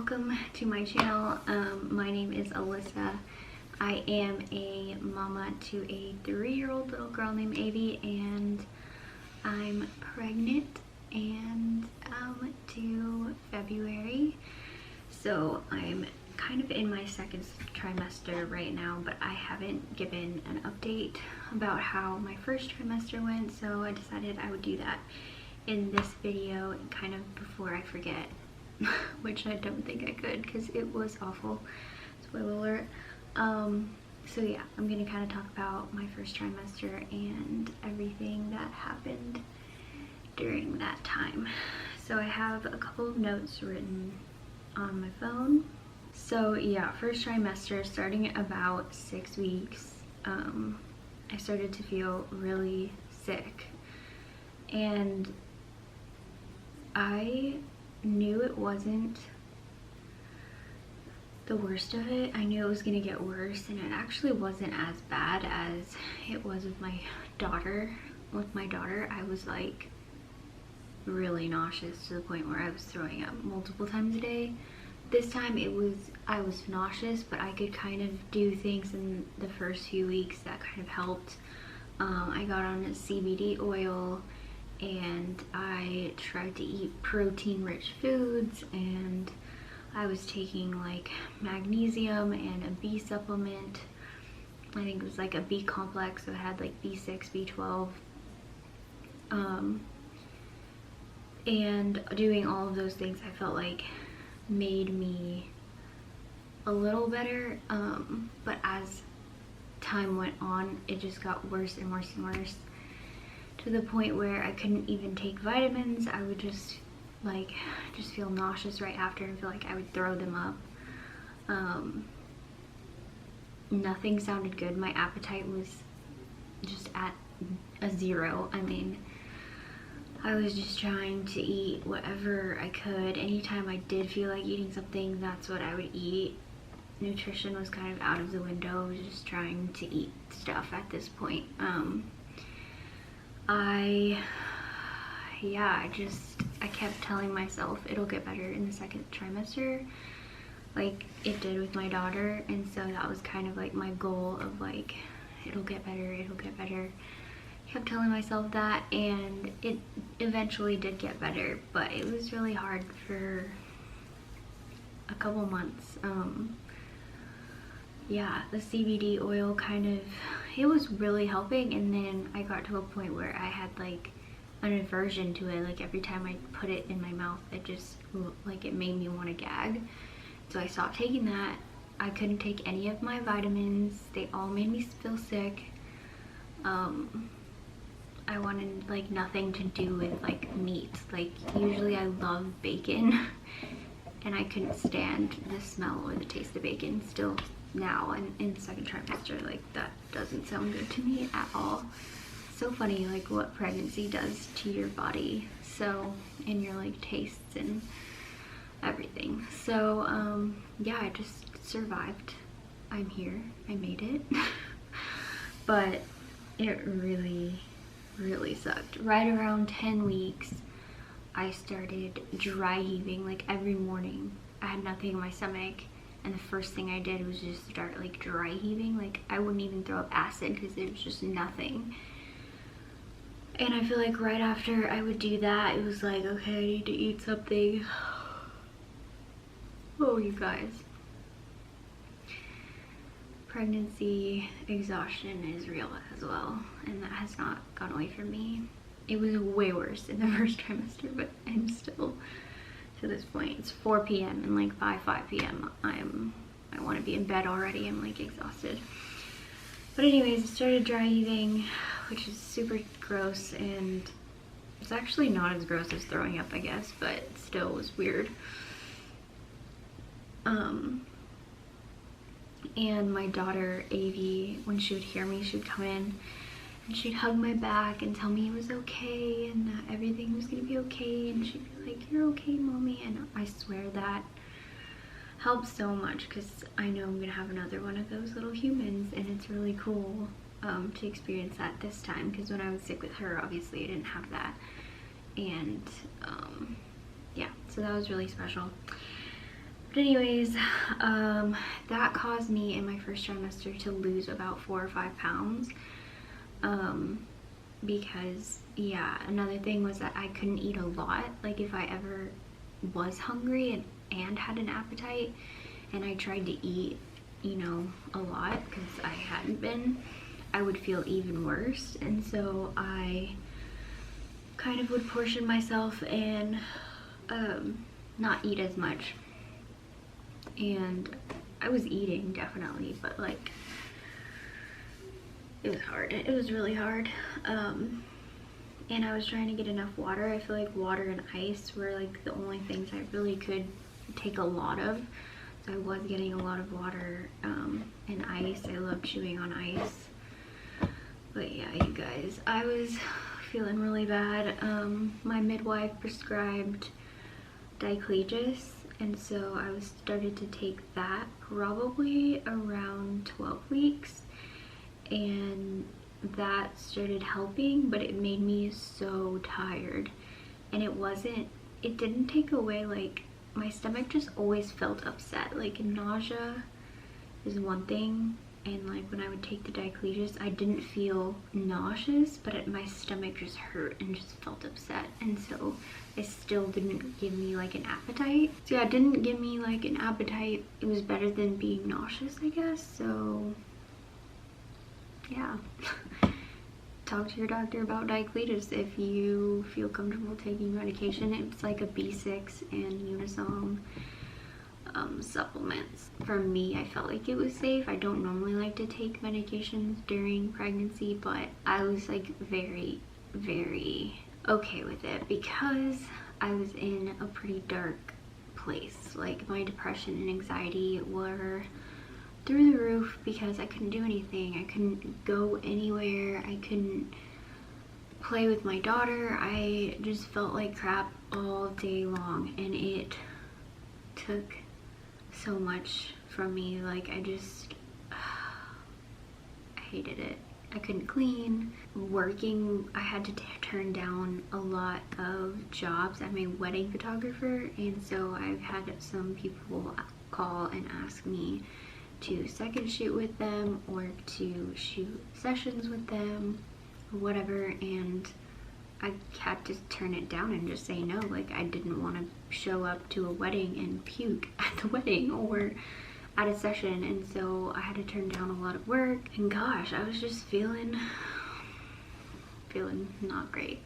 welcome to my channel. My name is Alyssa. I am a mama to a 3-year-old little girl named Avi, and I'm pregnant and due February. So I'm kind of in my second trimester right now, but I haven't given an update about how my first trimester went, so I decided I would do that in this video and kind of before I forget, which I don't think I could because it was awful. Spoiler alert. So yeah, I'm gonna kind of talk about my first trimester and everything that happened during that time. So I have a couple of notes written on my phone. So yeah, first trimester, starting at about 6 weeks, I started to feel really sick, and I knew it wasn't the worst of it. I knew it was gonna get worse, and it actually wasn't as bad as it was with my daughter. With my daughter, I was like really nauseous to the point where I was throwing up multiple times a day. This time I was nauseous, but I could kind of do things in the first few weeks that kind of helped. I got on a CBD oil, and I tried to eat protein-rich foods, and I was taking like magnesium and a B supplement. I think it was like a B complex, so it had like B6, B12. And doing all of those things, I felt like made me a little better, but as time went on, it just got worse and worse and worse, to the point where I couldn't even take vitamins. I would just feel nauseous right after and feel like I would throw them up. Nothing sounded good. My appetite was just at a 0. I mean, I was just trying to eat whatever I could. Anytime I did feel like eating something, that's what I would eat. Nutrition was kind of out of the window. I was just trying to eat stuff at this point. I kept telling myself it'll get better in the second trimester, like it did with my daughter, and so that was kind of like my goal of like, it'll get better, it'll get better. I kept telling myself that, and it eventually did get better, but it was really hard for a couple months. Yeah, the CBD oil it was really helping, and then I got to a point where I had like an aversion to it. Like every time I put it in my mouth, it just like it made me want to gag. So I stopped taking that. I couldn't take any of my vitamins. They all made me feel sick. I wanted like nothing to do with like meat. Like usually I love bacon and I couldn't stand the smell or the taste of bacon still now, and in the second trimester, like that doesn't sound good to me at all. So funny like what pregnancy does to your body, so, and your like tastes and everything. So yeah, I just survived. I'm here, I made it. But it really sucked. Right around 10 weeks I started dry heaving like every morning. I had nothing in my stomach, and the first thing I did was just start like dry heaving. Like I wouldn't even throw up acid because there was just nothing. And I feel like right after I would do that, it was like, okay, I need to eat something. Oh, you guys. Pregnancy exhaustion is real as well, and that has not gone away from me. It was way worse in the first trimester, but I'm still, to this point, it's 4 p.m. and like by 5 p.m. I want to be in bed already. I'm like exhausted. But anyways, I started dry heaving, which is super gross, and it's actually not as gross as throwing up, I guess, but it still was weird. And my daughter Avi, when she would hear me, she would come in and she'd hug my back and tell me it was okay and that everything was gonna be okay, and she'd be like, "You're okay, mommy," and I swear that helps so much because I know I'm gonna have another one of those little humans, and it's really cool to experience that this time, because when I was sick with her, obviously I didn't have that. And yeah, so that was really special. But anyways, that caused me in my first trimester to lose about 4 or 5 pounds. Because yeah, another thing was that I couldn't eat a lot. Like if I ever was hungry and had an appetite and I tried to eat, you know, a lot because I hadn't been, I would feel even worse. And so I kind of would portion myself and not eat as much. And I was eating definitely, but like it was hard. It was really hard. And I was trying to get enough water. I feel like water and ice were like the only things I really could take a lot of. So I was getting a lot of water and ice. I love chewing on ice. But yeah, you guys, I was feeling really bad. My midwife prescribed diclegis, and so I started to take that probably around 12 weeks, and that started helping, but it made me so tired. And it didn't take away, like, my stomach just always felt upset. Like, nausea is one thing, and like when I would take the diclegis, I didn't feel nauseous, but my stomach just hurt and just felt upset. And so it still didn't give me like an appetite. So yeah, it didn't give me like an appetite. It was better than being nauseous, I guess. So yeah. Talk to your doctor about diclegis if you feel comfortable taking medication. It's like a B6 and Unisom supplements. For me, I felt like it was safe. I don't normally like to take medications during pregnancy, but I was like very, very okay with it because I was in a pretty dark place. Like my depression and anxiety were through the roof because I couldn't do anything. I couldn't go anywhere. I couldn't play with my daughter. I just felt like crap all day long, and it took so much from me. Like I hated it. I couldn't clean. Working, I had to turn down a lot of jobs. I'm a wedding photographer, and so I've had some people call and ask me to second shoot with them or to shoot sessions with them or whatever, and I had to turn it down and just say no. Like I didn't want to show up to a wedding and puke at the wedding or at a session, and so I had to turn down a lot of work. And gosh, I was just feeling not great.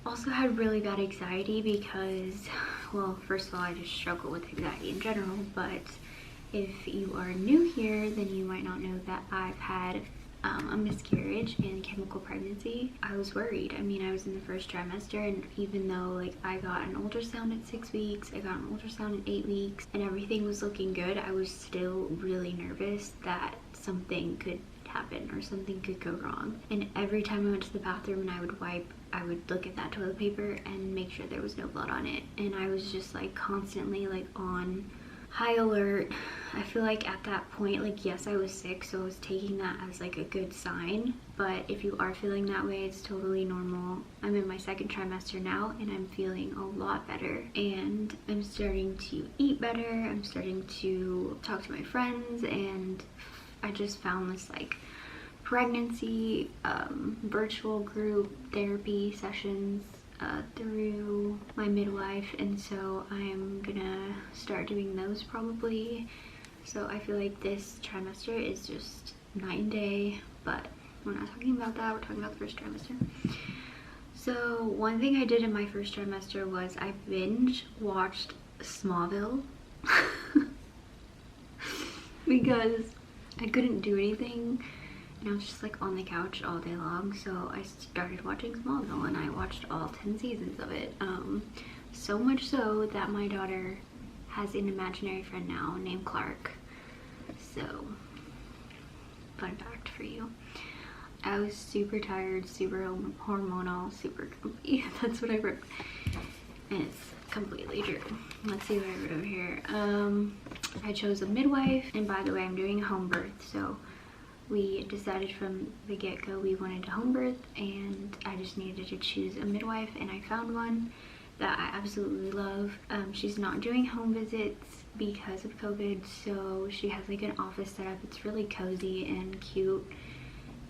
Also had really bad anxiety because, well, first of all, I just struggle with anxiety in general, but if you are new here, then you might not know that I've had a miscarriage and chemical pregnancy. I was worried. I mean, I was in the first trimester, and even though like I got an ultrasound at 6 weeks, I got an ultrasound at 8 weeks, and everything was looking good, I was still really nervous that something could happen or something could go wrong. And every time I went to the bathroom and I would wipe, I would look at that toilet paper and make sure there was no blood on it. And I was just like constantly like on high alert. I feel like at that point, like, yes, I was sick, so I was taking that as like a good sign, but if you are feeling that way, it's totally normal. I'm in my second trimester now, and I'm feeling a lot better, and I'm starting to eat better. I'm starting to talk to my friends, and I just found this like pregnancy virtual group therapy sessions through my midwife, and so I'm gonna start doing those probably. So I feel like this trimester is just night and day, but we're not talking about that. We're talking about the first trimester. So one thing I did in my first trimester was I binge watched Smallville because I couldn't do anything. And I was just like on the couch all day long, so I started watching Smallville, and I watched all 10 seasons of it. So much so that my daughter has an imaginary friend now named Clark. So, fun fact for you. I was super tired, super hormonal, super grumpy. That's what I wrote. And it's completely true. Let's see what I wrote over here. I chose a midwife, and by the way, I'm doing a home birth, so we decided from the get-go we wanted a home birth, and I just needed to choose a midwife, and I found one. that I absolutely love. She's not doing home visits because of COVID, so she has like an office set up. It's really cozy and cute,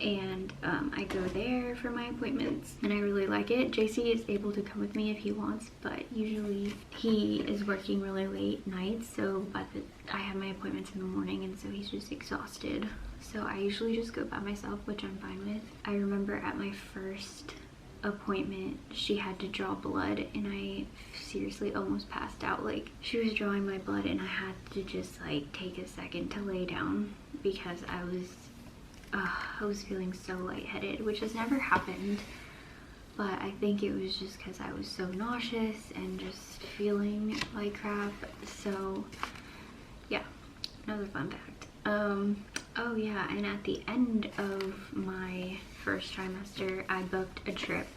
and I go there for my appointments and I really like it. JC is able to come with me if he wants, but usually he is working really late nights, so I have my appointments in the morning, and so he's just exhausted. So I usually just go by myself, which I'm fine with. I remember at my first appointment she had to draw blood and I seriously almost passed out. Like, she was drawing my blood and I had to just like take a second to lay down because I was feeling so lightheaded, which has never happened, but I think it was just because I was so nauseous and just feeling like crap. So yeah, another fun fact. Oh yeah, and at the end of my first trimester, I booked a trip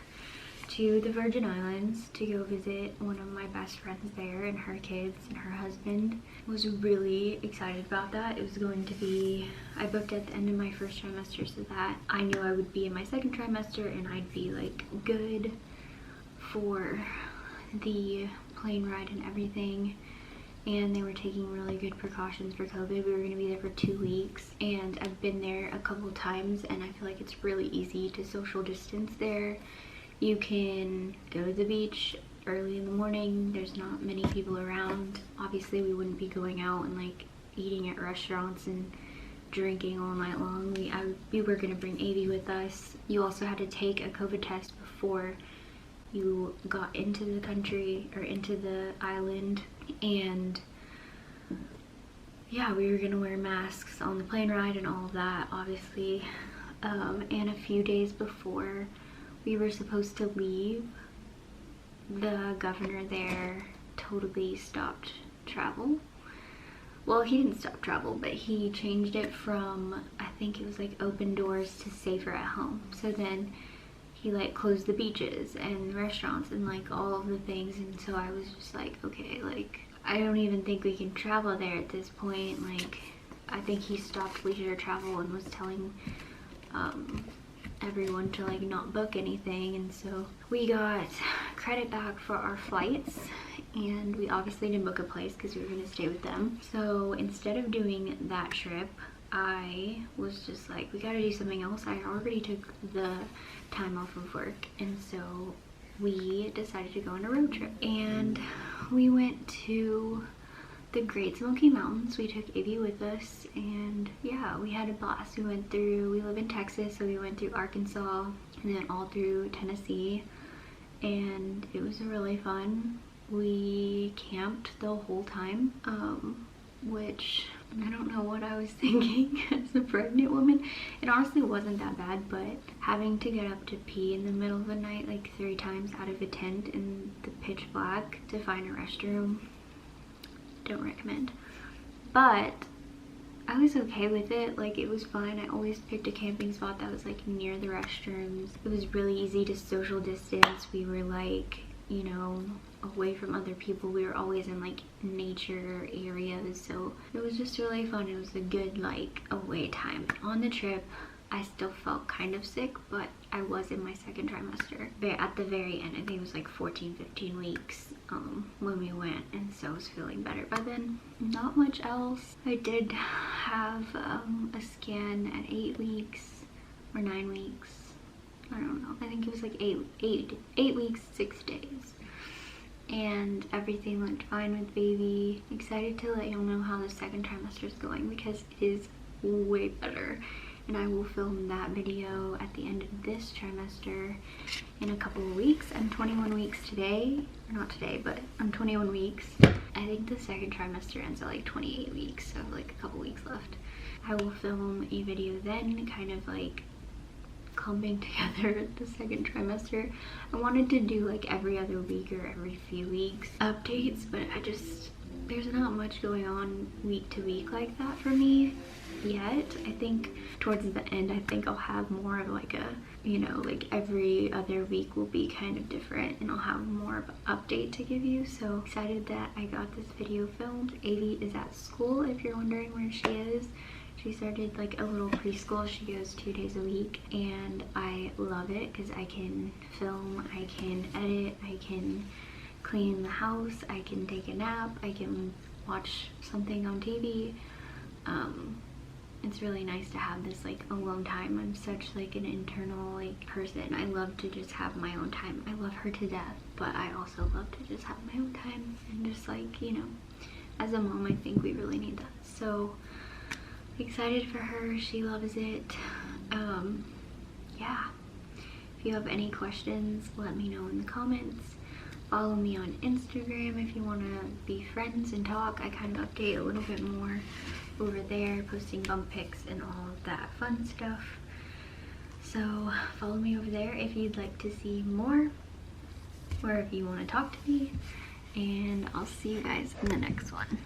to the Virgin Islands to go visit one of my best friends there and her kids and her husband. I was really excited about that. It was going to be, I booked at the end of my first trimester so that I knew I would be in my second trimester and I'd be like good for the plane ride and everything. And they were taking really good precautions for COVID. We were going to be there for 2 weeks, and I've been there a couple of times and I feel like it's really easy to social distance there. You can go to the beach early in the morning. There's not many people around. Obviously we wouldn't be going out and like eating at restaurants and drinking all night long. We were going to bring Avi with us. You also had to take a COVID test before you got into the country or into the island, and yeah, we were gonna wear masks on the plane ride and all of that, obviously. And a few days before we were supposed to leave, the governor there totally stopped travel. Well, he didn't stop travel, but he changed it from, I think it was like open doors to safer at home. So then he like closed the beaches and restaurants and like all of the things, and so I was just like, okay, like I don't even think we can travel there at this point. Like, I think he stopped leisure travel and was telling everyone to like not book anything, and so we got credit back for our flights, and we obviously didn't book a place because we were going to stay with them. So instead of doing that trip, I was just like, we gotta do something else. I already took the time off of work, and so we decided to go on a road trip, and we went to the Great Smoky Mountains. We took Ivy with us, and yeah, we had a blast. We live in Texas, so we went through Arkansas and then all through Tennessee, and it was really fun. We camped the whole time, which I don't know what I was thinking as a pregnant woman. It honestly wasn't that bad, but having to get up to pee in the middle of the night like 3 times out of a tent in the pitch black to find a restroom, don't recommend. But I was okay with it. Like, it was fine. I always picked a camping spot that was like near the restrooms. It was really easy to social distance. We were like, you know, away from other people. We were always in like nature areas, so it was just really fun. It was a good like away time. On the trip, I still felt kind of sick, but I was in my second trimester. At the very end, I think it was like 14-15 weeks when we went, and so I was feeling better by then. Not much else. I did have a scan at 8 weeks or 9 weeks. I don't know. I think it was like 8 weeks, 6 days. And everything went fine with baby. Excited to let y'all know how the second trimester is going, because it is way better. And I will film that video at the end of this trimester in a couple of weeks. I'm 21 weeks today. Or not today, but I'm 21 weeks. I think the second trimester ends at like 28 weeks, so like a couple weeks left. I will film a video then, kind of like clumping together the second trimester. I wanted to do like every other week or every few weeks updates, but there's not much going on week to week like that for me yet. I think towards the end, I think I'll have more of like a, you know, like every other week will be kind of different, and I'll have more of an update to give you. So excited that I got this video filmed. Avi is at school, if you're wondering where she is. She started like a little preschool. She goes 2 days a week, and I love it because I can film, I can edit, I can clean the house, I can take a nap, I can watch something on TV. It's really nice to have this like alone time. I'm such like an internal like person. I love to just have my own time. I love her to death, but I also love to just have my own time and just like, you know, as a mom I think we really need that. So excited for her. She loves it. Yeah, if you have any questions, let me know in the comments. Follow me on Instagram if you want to be friends and talk. I kind of update a little bit more over there, posting bump pics and all of that fun stuff. So follow me over there if you'd like to see more, or if you want to talk to me, and I'll see you guys in the next one.